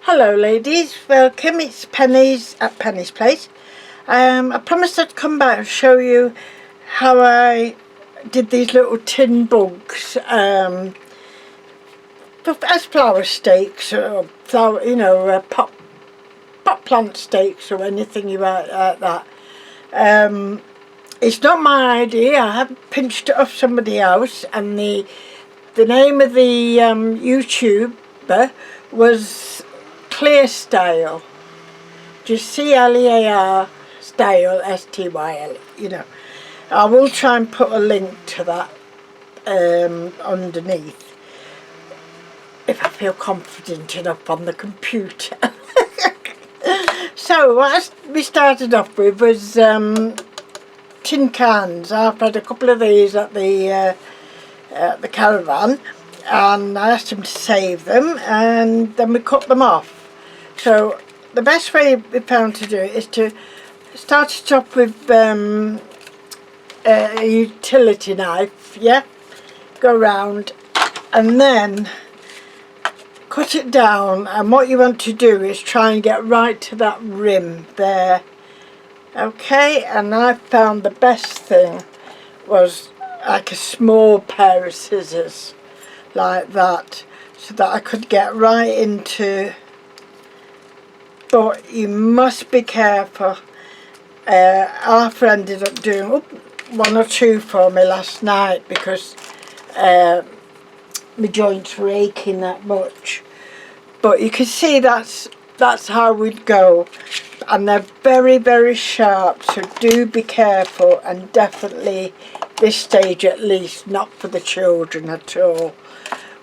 Hello ladies, welcome, it's Penny's at Penny's Place. I promised I'd come back and show you how I did these little tin bugs as flower stakes or flower, pot plant stakes or anything you like that. It's not my idea, I have pinched it off somebody else, and the name of the YouTuber was Clear Style, just C-L-E-A-R Style, S-T-Y-L, I will try and put a link to that underneath if I feel confident enough on the computer. So what we started off with was tin cans. I've had a couple of these at the caravan, and I asked him to save them, and then we cut them off. So the best way we found to do it is to start it off with a utility knife, go round and then cut it down, and what you want to do is try and get right to that rim there. Okay, and I found the best thing was like a small pair of scissors like that, so that I could get right into, but you must be careful. Our friend ended up doing one or two for me last night because my joints were aching that much, but you can see that's how we'd go, and they're very, very sharp, so do be careful, and definitely this stage at least not for the children at all.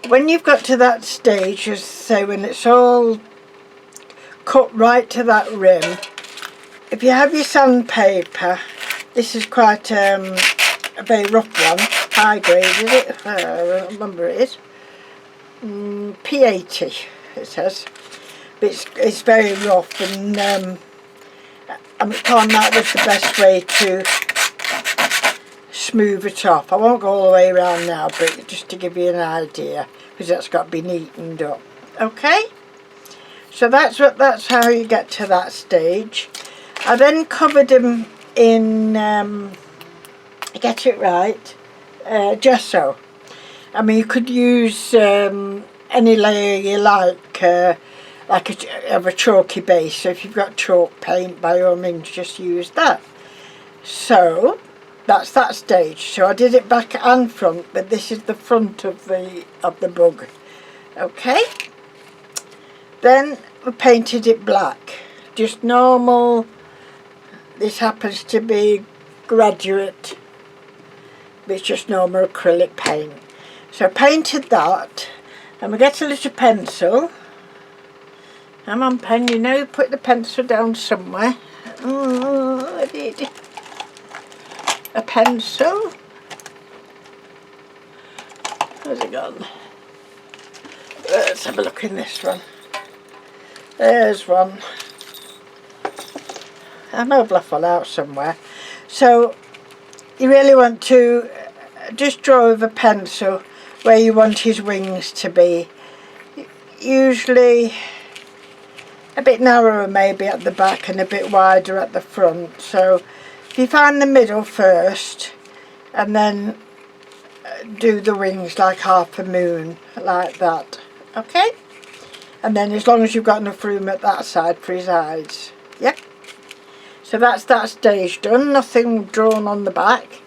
When you've got to that stage, as I say, when it's all cut right to that rim, if you have your sandpaper, this is quite a very rough one, high grade, is it? I don't remember it is. P80 it says, but it's very rough, and I found that was the best way to smooth it off. I won't go all the way around now, but just to give you an idea, because that's got to be neatened up. Okay, so that's how you get to that stage. I then covered them in get it right, gesso. I mean, you could use any layer you like a chalky base. So if you've got chalk paint, by all means just use that. So that's that stage. So I did it back and front, but this is the front of the bug. Okay, then we painted it black, just normal. This happens to be Graduate, but it's just normal acrylic paint. So I painted that, and we get a little pencil. Come on, pen, put the pencil down somewhere. Oh, I did. A pencil. Where's it gone? Let's have a look in this one. There's one. I know I've left one out somewhere. So you really want to just draw with a pencil where you want his wings to be. Usually a bit narrower maybe at the back and a bit wider at the front. So if you find the middle first and then do the wings like half a moon, like that. Okay, and then as long as you've got enough room at that side for his eyes. Yep. So that's that stage done, nothing drawn on the back.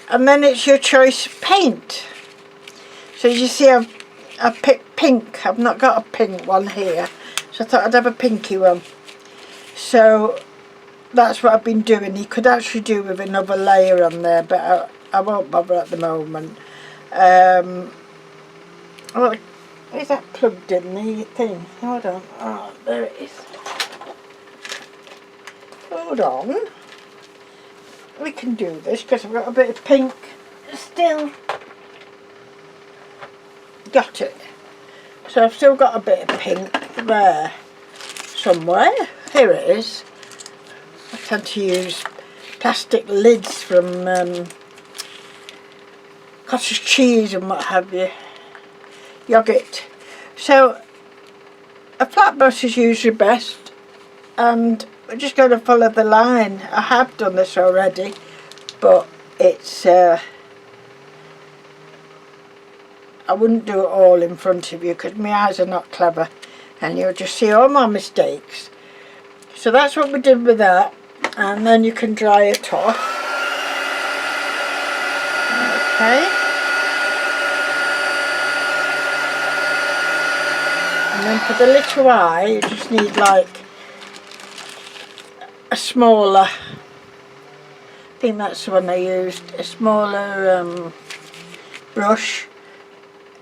And then it's your choice of paint. So you see I've picked pink. I've not got a pink one here, so I thought I'd have a pinky one. So that's what I've been doing. You could actually do with another layer on there, but I won't bother at the moment. Well, is that plugged in, the thing? Hold on. Oh, there it is. Hold on, we can do this because I've got a bit of pink still. Got it. So I've still got a bit of pink there somewhere. Here it is. I tend to use plastic lids from cottage cheese and what have you, yogurt. So a flat brush is usually best, and we're just going to follow the line. I have done this already, but it's I wouldn't do it all in front of you because my eyes are not clever and you'll just see all my mistakes. So that's what we did with that, and then you can dry it off. Okay. And then for the little eye, you just need like a smaller, I think that's the one I used, a smaller brush,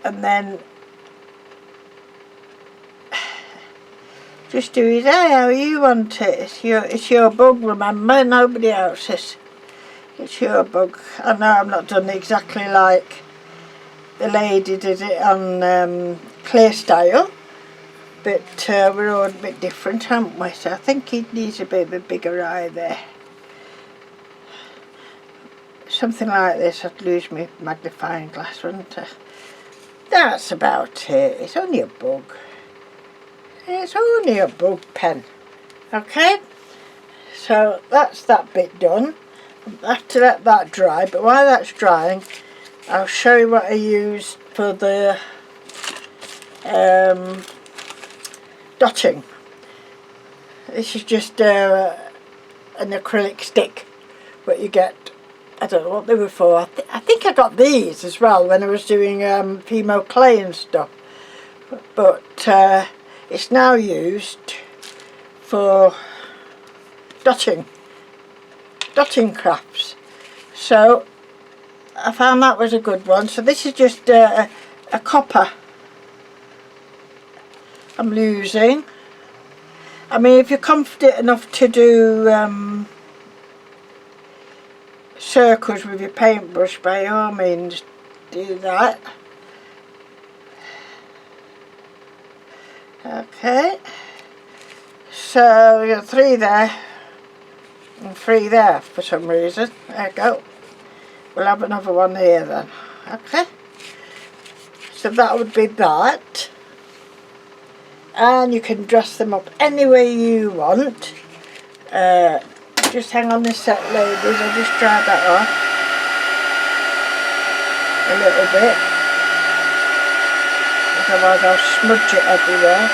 and then just do his eye how you want it. It's your bug, remember, nobody else's. It's your bug. I know I'm not done exactly like the lady did it on clay style, but we're all a bit different, aren't we? So I think he needs a bit of a bigger eye there. Something like this, I'd lose my magnifying glass, wouldn't I? That's about it. It's only a bug. It's only a bug pen. Okay? So that's that bit done. I have to let that dry, but while that's drying, I'll show you what I used for the dotting. This is just an acrylic stick, what you get. I don't know what they were for. I think I got these as well when I was doing Fimo clay and stuff, but it's now used for dotting crafts. So I found that was a good one. So this is just a copper I'm using. I mean, if you're confident enough to do circles with your paintbrush, by all means do that. Okay, so you got 3 there and 3 there for some reason. There you go. We'll have another one here then. Okay, so that would be that, and you can dress them up any way you want. Just hang on a sec, ladies, I'll just dry that off a little bit, otherwise I'll smudge it everywhere.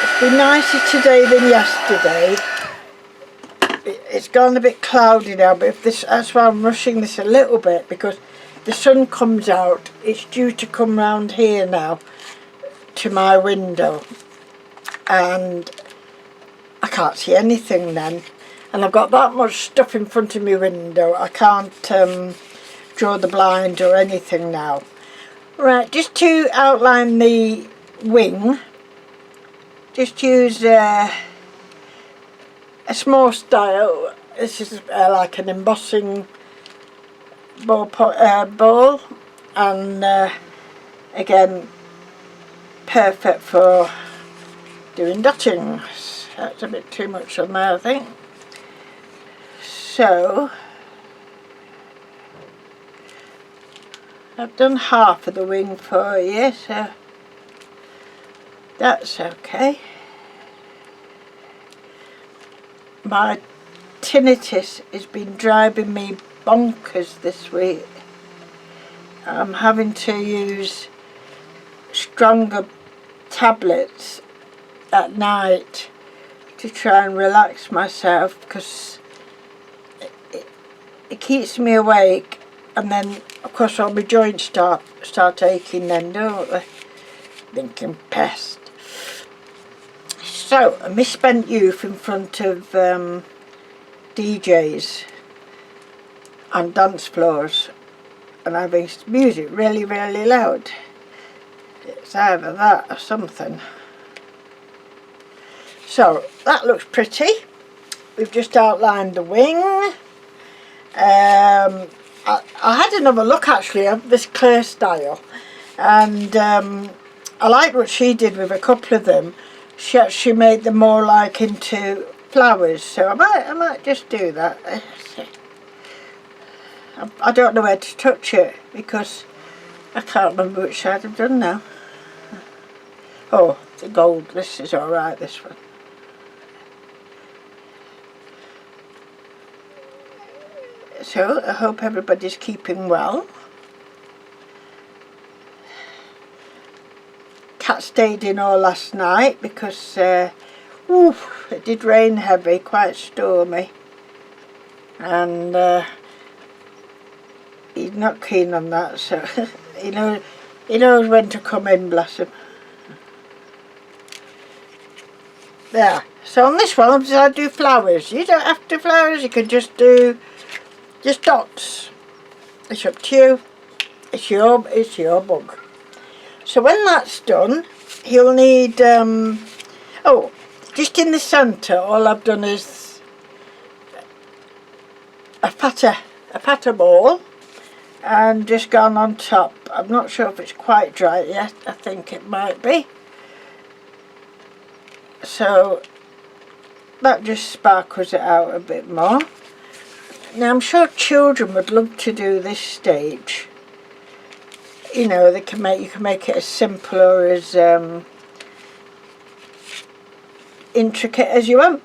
It's been nicer today than yesterday. It's gone a bit cloudy now, but that's why I'm rushing this a little bit, because the sun comes out. It's due to come round here now to my window, and I can't see anything then. And I've got that much stuff in front of my window, I can't draw the blind or anything now. Right, just to outline the wing, just use a small style. This is like an embossing ball, and again, perfect for doing dotting. That's a bit too much on there, I think. So I've done half of the wing for you, so that's okay. My tinnitus has been driving me bonkers this week. I'm having to use stronger tablets at night to try and relax myself, because it keeps me awake, and then of course all my joints start aching then, don't they? Thinking pest. So a misspent youth in front of DJs and dance floors and having music really, really loud. It's either that or something. So that looks pretty. We've just outlined the wing. I had another look actually at this clay style, and I liked what she did with a couple of them. She actually made them more like into flowers, so I might just do that. I don't know where to touch it because I can't remember which side I've done now. Oh, the gold. This is alright, this one. So I hope everybody's keeping well. Cat stayed in all last night because it did rain heavy, quite stormy, and he's not keen on that, so he knows when to come in, bless him. There. So on this one I do flowers. You don't have to do flowers, you can just do dots. It's up to you. It's your bug. So when that's done, he'll need just in the centre all I've done is a patter ball and just gone on top. I'm not sure if it's quite dry yet, I think it might be. So that just sparkles it out a bit more. Now I'm sure children would love to do this stage. You know, you can make it as simple or as intricate as you want.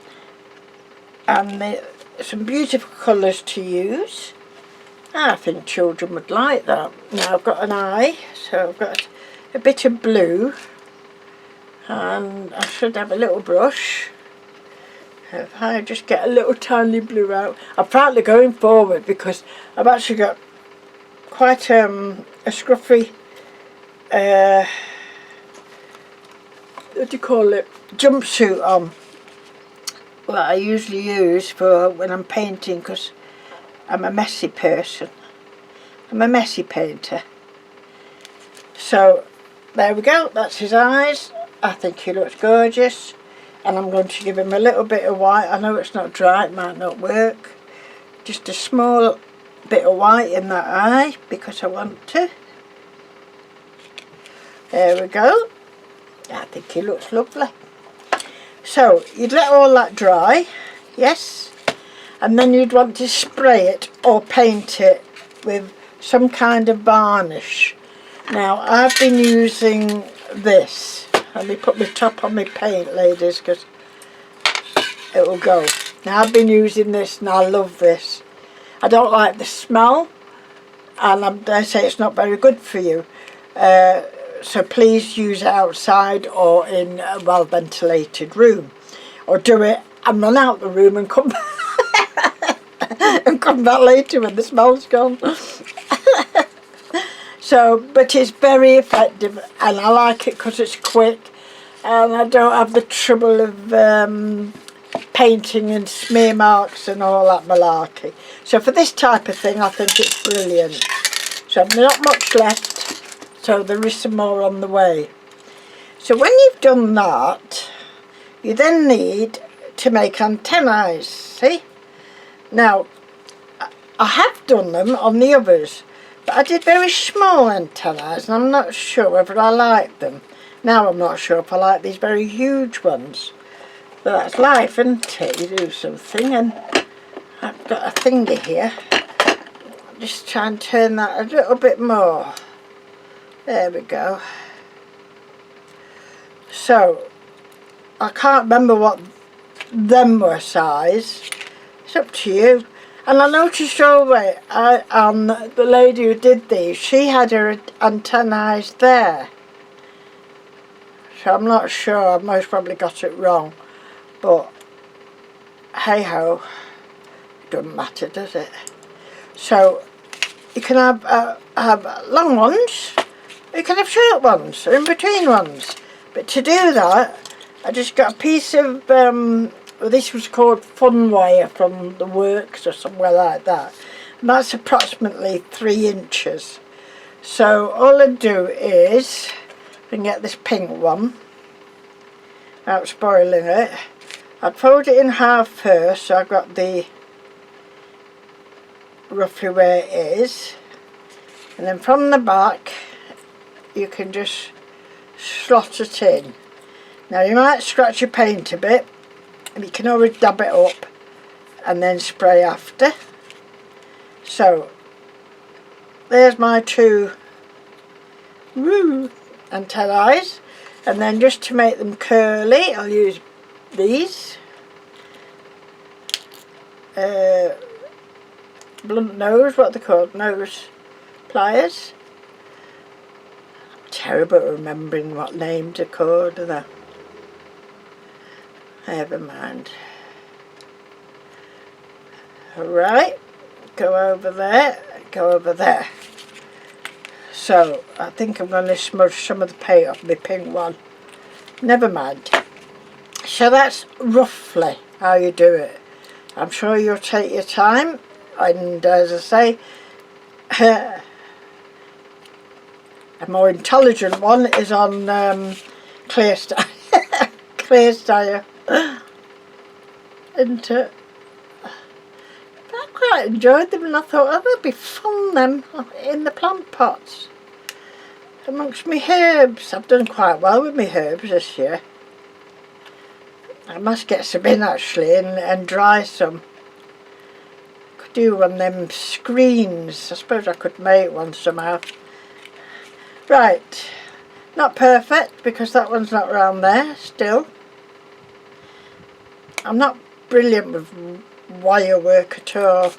And some beautiful colours to use. I think children would like that. Now I've got an eye, so I've got a bit of blue, and I should have a little brush. If I just get a little tiny blue out. I'm partly going forward because I've actually got quite a scruffy what do you call it, jumpsuit on, that I usually use for when I'm painting, because I'm a messy person. I'm a messy painter. So there we go, that's his eyes. I think he looks gorgeous, and I'm going to give him a little bit of white. I know it's not dry, it might not work. Just a small bit of white in that eye because I want to. There we go. I think he looks lovely. So you'd let all that dry, yes, and then you'd want to spray it or paint it with some kind of varnish. Now I've been using this. Let me put my top on my paint, ladies, because it will go. Now I've been using this and I love this. I don't like the smell, and I dare say it's not very good for you. So please use it outside or in a well ventilated room, or do it and run out the room and come and come back later when the smell's gone. So, but it's very effective, and I like it because it's quick, and I don't have the trouble of painting and smear marks and all that malarkey. So for this type of thing, I think it's brilliant. So I've not much left, so there is some more on the way. So when you've done that, you then need to make antennae, see? Now, I have done them on the others, but I did very small antennae, and I'm not sure whether I like them. Now I'm not sure if I like these very huge ones. But that's life, isn't it? You do something, and I've got a thingy here. Just try and turn that a little bit more. There we go. So, I can't remember what them were size. It's up to you. And I noticed already, the lady who did these, she had her antennae there. So I'm not sure, I most probably got it wrong. But, hey ho, it doesn't matter, does it? So, you can have long ones, you can have short ones, or in between ones. But to do that, I just got a piece of, this was called fun wire from the works or somewhere like that. And that's approximately 3 inches. So all I do is, I can get this pink one, without spoiling it. I fold it in half first, so I've got the roughly where it is, and then from the back you can just slot it in. Now you might scratch your paint a bit, and you can always dab it up and then spray after. So there's my 2 antennae, And then just to make them curly, I'll use these blunt nose, what they're called, nose pliers. I'm terrible at remembering what names they're called, are they? Never mind. Right, go over there, go over there. So I think I'm going to smudge some of the paint off my pink one. Never mind. So that's roughly how you do it. I'm sure you'll take your time, and as I say, a more intelligent one is on clear style. Clear style. And I quite enjoyed them, and I thought, oh, they'll be fun them in the plant pots amongst my herbs. I've done quite well with my herbs this year. I must get some in actually and dry some. Could do one of them screens. I suppose I could make one somehow. Right, not perfect because that one's not round there still. I'm not brilliant with wire work at all.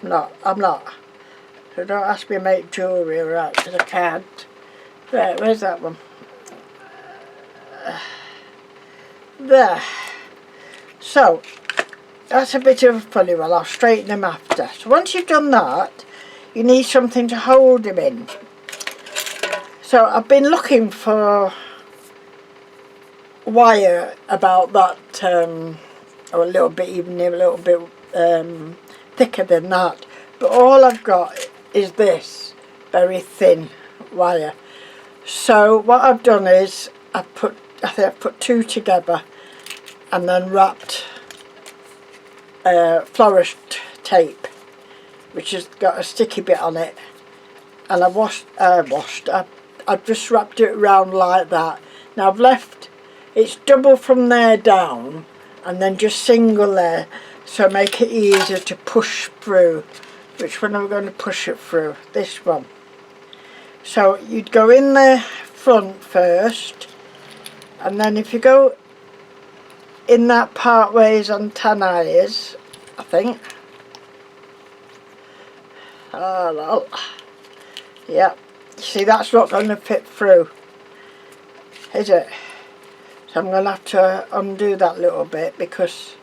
I'm not. So don't ask me to make jewellery or that, because I can't. Right, where's that one? There. So, that's a bit of a funny one. I'll straighten them after. So once you've done that, you need something to hold them in. So I've been looking for wire about that, or a little bit, even a little bit thicker than that. But all I've got is this very thin wire. So what I've done is I think I've put two together and then wrapped florist tape, which has got a sticky bit on it, and I've just wrapped it around like that. Now I've left it's double from there down and then just single there, so make it easier to push through. Which one are we going to push it through? This one. So you'd go in the front first, and then if you go in that part where his antenna is, I think. Oh well. Yeah. See, that's not going to fit through, is it? So I'm going to have to undo that little bit because,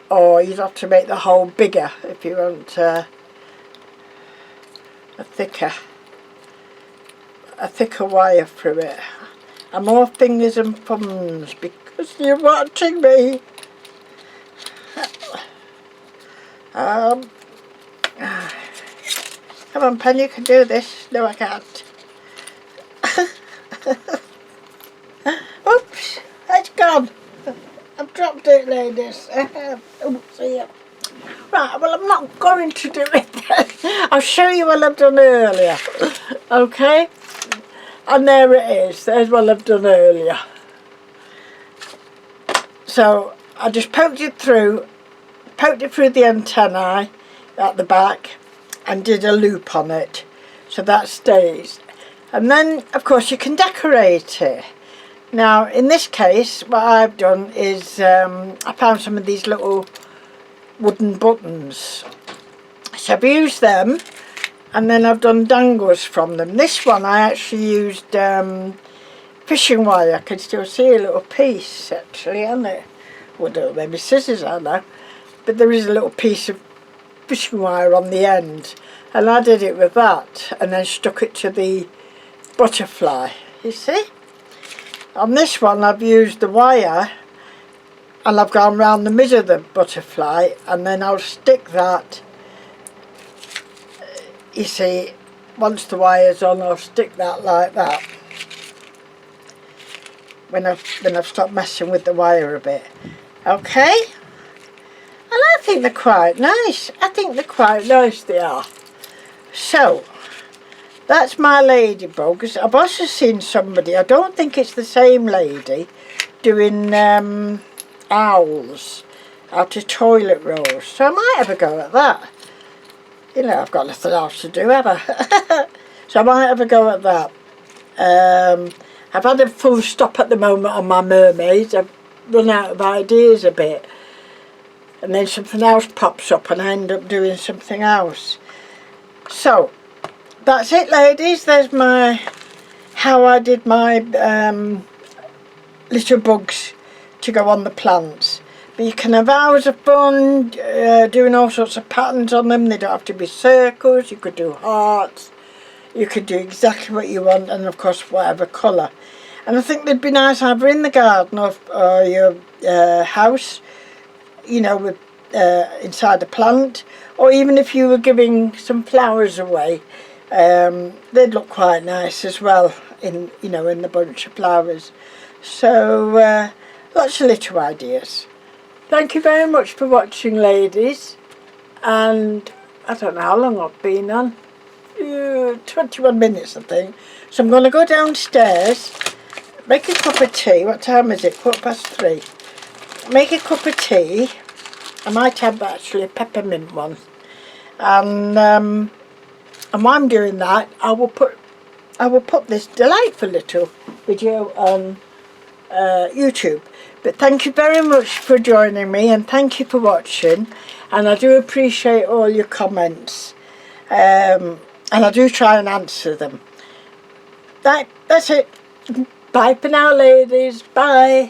or you'd have to make the hole bigger if you want a thicker wire through it. And more fingers and thumbs because you're watching me. Come on, Pen, you can do this. No, I can't. Oops, it's gone. I've dropped it, ladies. Oh, see ya. Right, well, I'm not going to do it then. I'll show you what I've done earlier. Okay? And there it is. There's what I've done earlier. So, I just poked it through the antennae at the back and did a loop on it. So that stays. And then, of course, you can decorate it. Now, in this case, what I've done is I found some of these little wooden buttons. So I've used them, and then I've done dangles from them. This one I actually used fishing wire. I can still see a little piece, actually, on it. Well, maybe scissors, I don't know. But there is a little piece of fishing wire on the end. And I did it with that, and then stuck it to the butterfly, you see? On this one I've used the wire and I've gone round the middle of the butterfly, and then I'll stick that, you see, once the wire's on I'll stick that like that when I've stopped messing with the wire a bit. Okay? And I think they're quite nice. I think they're quite nice, they are. So that's my ladybugs. I've also seen somebody, I don't think it's the same lady, doing owls out of toilet rolls. So I might have a go at that. you know, I've got nothing else to do ever. So I might have a go at that. I've had a full stop at the moment on my mermaids. I've run out of ideas a bit. And then something else pops up and I end up doing something else. So, that's it, ladies. There's my, how I did my little bugs to go on the plants. But you can have hours of fun doing all sorts of patterns on them. They don't have to be circles. You could do hearts. You could do exactly what you want, and of course whatever colour. And I think they'd be nice either in the garden or your house, you know, with inside a plant, or even if you were giving some flowers away, they'd look quite nice as well in, you know, in the bunch of flowers. So lots of little ideas. Thank you very much for watching, ladies, and I don't know how long I've been on. 21 minutes I think. So I'm going to go downstairs, make a cup of tea. What time is it? 3:15. Make a cup of tea. I might have actually a peppermint one. And while I'm doing that, I will put this delightful little video on YouTube. But thank you very much for joining me, and thank you for watching, and I do appreciate all your comments. And I do try and answer them. That's it. Bye for now, ladies. Bye.